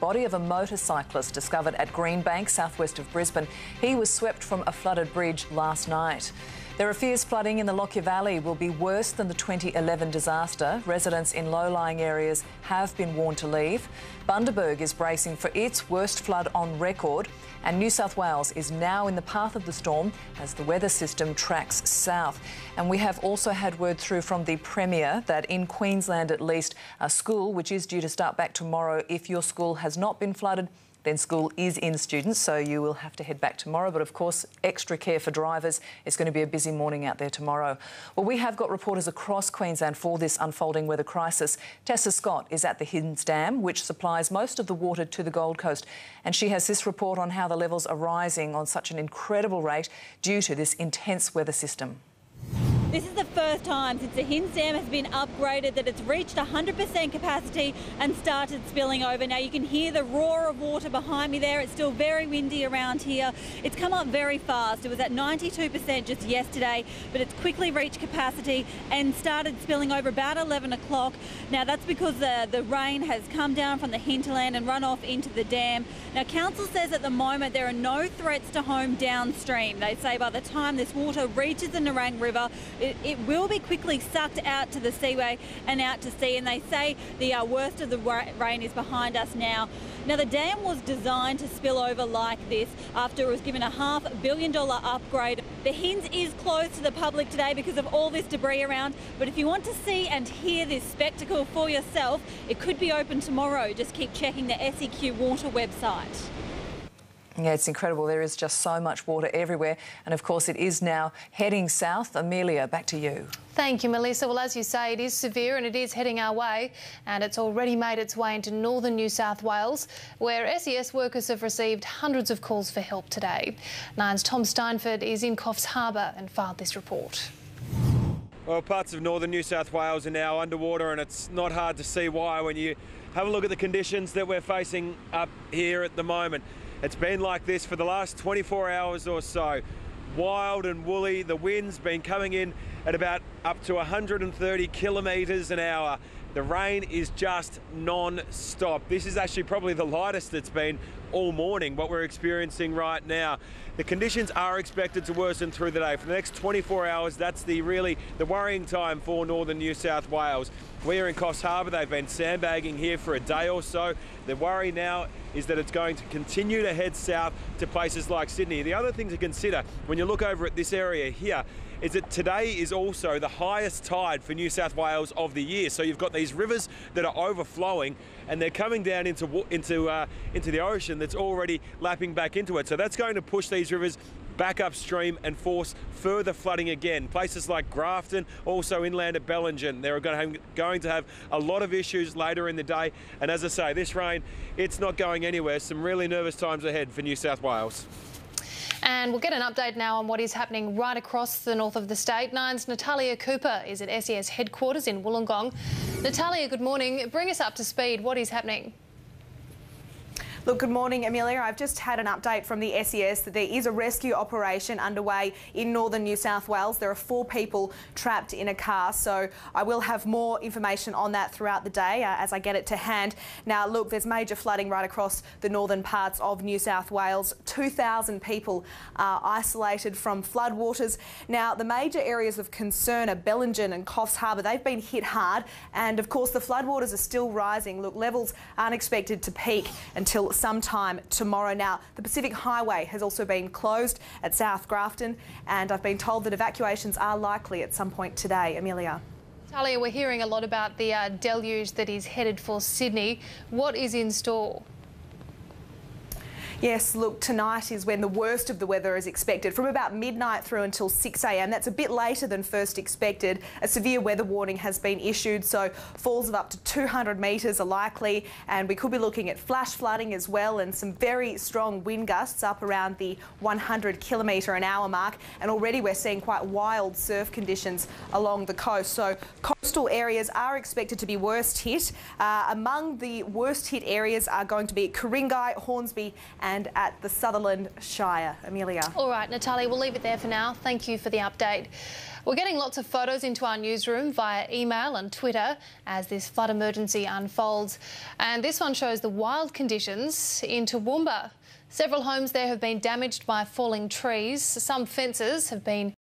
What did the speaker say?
Body of a motorcyclist discovered at Greenbank, southwest of Brisbane. He was swept from a flooded bridge last night. There are fears flooding in the Lockyer Valley will be worse than the 2011 disaster. Residents in low-lying areas have been warned to leave. Bundaberg is bracing for its worst flood on record, and New South Wales is now in the path of the storm as the weather system tracks south. And we have also had word through from the Premier that in Queensland at least, a school which is due to start back tomorrow, if your school has not been flooded, then school is in, students, so you will have to head back tomorrow. But of course, extra care for drivers. It's going to be a busy morning out there tomorrow. Well, we have got reporters across Queensland for this unfolding weather crisis. Tessa Scott is at the Hinds Dam, which supplies most of the water to the Gold Coast. And she has this report on how the levels are rising on such an incredible rate due to this intense weather system. This is the first time since the Hinds Dam has been upgraded that it's reached 100% capacity and started spilling over. Now you can hear the roar of water behind me there. It's still very windy around here. It's come up very fast. It was at 92% just yesterday, but it's quickly reached capacity and started spilling over about 11 o'clock. Now that's because the rain has come down from the hinterland and run off into the dam. Now council says at the moment there are no threats to home downstream. They say by the time this water reaches the Nerang River, it will be quickly sucked out to the seaway and out to sea, and they say the worst of the rain is behind us now. Now the dam was designed to spill over like this after it was given a $500 million upgrade. The Hinds is closed to the public today because of all this debris around, but if you want to see and hear this spectacle for yourself, it could be open tomorrow. Just keep checking the SEQ Water website. Yeah, it's incredible. There is just so much water everywhere. And of course, it is now heading south. Amelia, back to you. Thank you, Melissa. Well, as you say, it is severe and it is heading our way, and it's already made its way into northern New South Wales, where SES workers have received hundreds of calls for help today. Nine's Tom Steinford is in Coffs Harbour and filed this report. Well, parts of northern New South Wales are now underwater, and it's not hard to see why when you have a look at the conditions that we're facing up here at the moment. It's been like this for the last 24 hours or so. Wild and woolly, the wind's been coming in at about up to 130 kilometres an hour. The rain is just non-stop. This is actually probably the lightest it's been all morning, what we're experiencing right now. The conditions are expected to worsen through the day. For the next 24 hours, that's the worrying time for northern New South Wales. We're in Coffs Harbour. They've been sandbagging here for a day or so. The worry now is that it's going to continue to head south to places like Sydney. The other thing to consider when you look over at this area here is that today is also the highest tide for New South Wales of the year. So you've got these rivers that are overflowing and they're coming down into the ocean that's already lapping back into it. So that's going to push these rivers back upstream and force further flooding again. Places like Grafton, also inland at Bellingen, they're going to have a lot of issues later in the day. And as I say, this rain, it's not going anywhere. Some really nervous times ahead for New South Wales. And we'll get an update now on what is happening right across the north of the state. Nine's Natalia Cooper is at SES headquarters in Wollongong. Natalia, good morning. Bring us up to speed. What is happening? Look, good morning, Amelia. I've just had an update from the SES that there is a rescue operation underway in northern New South Wales. There are 4 people trapped in a car, so I will have more information on that throughout the day as I get it to hand. Now, look, there's major flooding right across the northern parts of New South Wales. 2,000 people are isolated from floodwaters. Now, the major areas of concern are Bellingen and Coffs Harbour. They've been hit hard, and of course the floodwaters are still rising. Look, levels aren't expected to peak until sometime tomorrow. Now, the Pacific Highway has also been closed at South Grafton, and I've been told that evacuations are likely at some point today. Amelia. Talia, we're hearing a lot about the deluge that is headed for Sydney. What is in store? Yes, look, tonight is when the worst of the weather is expected, from about midnight through until 6 a.m. That's a bit later than first expected. A severe weather warning has been issued, so falls of up to 200 metres are likely, and we could be looking at flash flooding as well, and some very strong wind gusts up around the 100 km/h mark. And already we're seeing quite wild surf conditions along the coast. So coastal areas are expected to be worst hit. Among the worst hit areas are going to be Ku-ring-gai, Hornsby and and at the Sutherland Shire. Amelia. All right, Natalie, we'll leave it there for now. Thank you for the update. We're getting lots of photos into our newsroom via email and Twitter as this flood emergency unfolds. And this one shows the wild conditions in Toowoomba. Several homes there have been damaged by falling trees. Some fences have been